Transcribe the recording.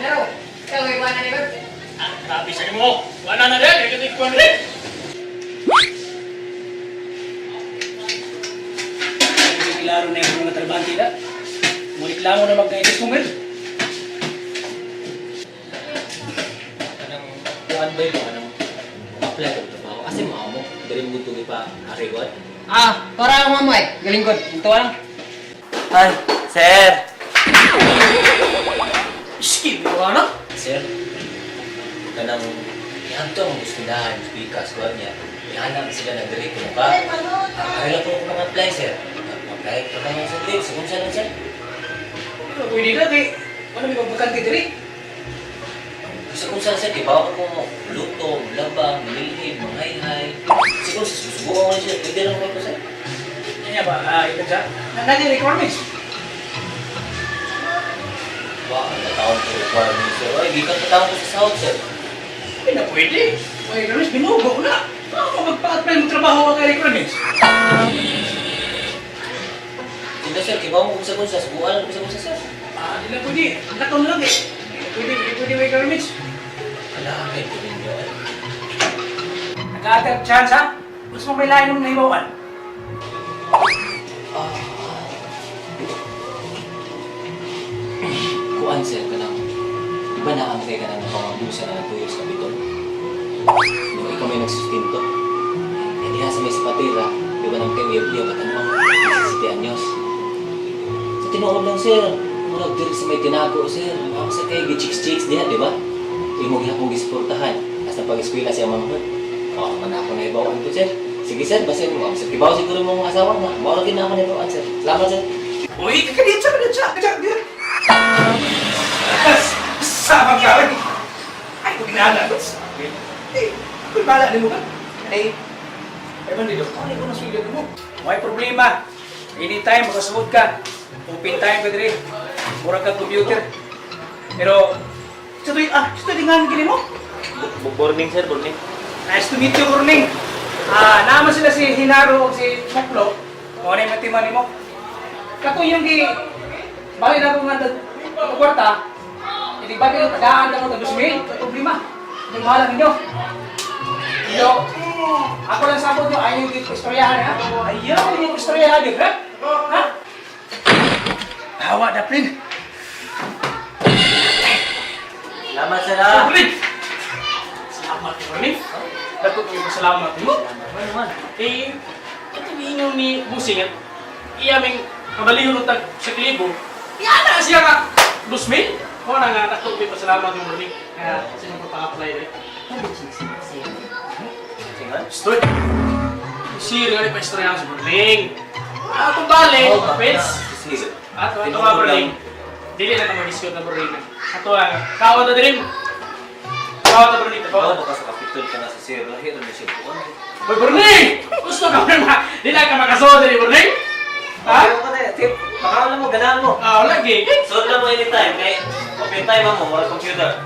Pero, ikaw may kuha na ni Beb. Grabe sa mo. Wala na rin. Ikaw ikaw na rin. Klaro na yung mga trabante na. Ngunit lang mo na magkainis mo, Mel. Anong kuhan ba yun? Anong apply ko ito pa ako? Kasi mga mo, dari mo tuloy pa arigot. Tora ang mamoy. Galing ko. Ito lang. Ay, sir! Skip ko ano? Sir, kanang ihanto ang gusto na bikas ko niya. Ihanap sila na dari ko ba? Kaya po ako mag-apply, sir. Mag-apply ko lang sa tips. Kung saan lang, sir? Pero pwede na kay... Ano may magbakante diri? Kasi kung saan, sir, ibawa ko mo luto, labang, milhid, manghay-hay. Kasi kung susubukan ko na siya, pwede lang ko, sir. Kanya ba? Ito siya? Nandang requirements. Wow, natawag ko requirements, sir. Ay, di ka tatawag ko sa sahod, sir. Hindi na pwede. May requirements, binugo ko na. Ako magpa-apply mo trabaho ka kay requirements. Hindi, sir, ibawa mo kung sa subukan lang kung sa sir. Hindi na pwede. Nakon lang eh. Pwede may requirements. Wala, kahit ko rin yun. Nag-a-attempt chance ha? Gusto mo may lain ng naibawan? Kuan, sir, ka lang. Iba na ang kaya ka na napangabusa na ng 2 years kapitol. Yung ikaw may nagsustinto. Hindi nga sa may sapatira, di ba nang kayo yung katanong 17 anyos. Sa tinuod lang, sir. Murag diri sa may tinago, sir. Mga sa kayo, gi-chicks-chicks diha, di ba? Yung mga hapong gisportahan. Hasta pag-eskwela siya manghod. Oo, man ako na ibawaan ko, sir. Sige, sir, basin mo. Sa ibaw siguro mo mga asawa na. Mawala din na ako na ibawaan, sir. Salamat, sir. Uy, kakaditsa. Sama ka rin. Ay, kung ginala ko sa akin. Kung bala din mo ka. Ay man dito. Ano ko na sulit mo? May problema. Anytime, makasuot ka. Open time ka diri. Murag ka computer. Pero, ito yung nga gini mo? Morning, sir. Morning. Nice to meet you, Burning. Naman sila si Hinaro o si Moklo. O na yung matiman mo. Kato yung bali na kung nga kwarta, hindi ba kayo tagaan na mo ito 2,000? Ito problema. Yung mahalang ninyo. Pero, ako lang sabot nyo, ayaw yung istoryahan ha? Ayaw yung istoryahan yun, ha? Ha? Hawa na, Prin. Salamat, sir. Burning! Salamat, Burning. Dato ko yung salamat mo. Ano naman? Eh, ito inyo ni Busing at iyaming kabalihon ng sa klibo. Iyan na siya nga! 2,000? Kung na nga, nato ko yung pasalamat yung Burning. Kaya sino pa-apply rin. Singan? Stoy! Siri nga rin pa-istorya sa Burning. Kung bali, pets. Ato ang mga Burning. Dili na ito mag-discount na Burning. Ato ang kawat na din. Kawat na Burning. Oo, baka sa kapitol ka na sa sir. Lahir na siya po. Hoy, Burning! Gusto ka ba? Di na ka makasood ni Burning? Ha? Ayaw ka na. Tip, baka wala mo, ganahan mo. Lagi. Suot lang mo anytime. Kaya, open time mo, mura computer.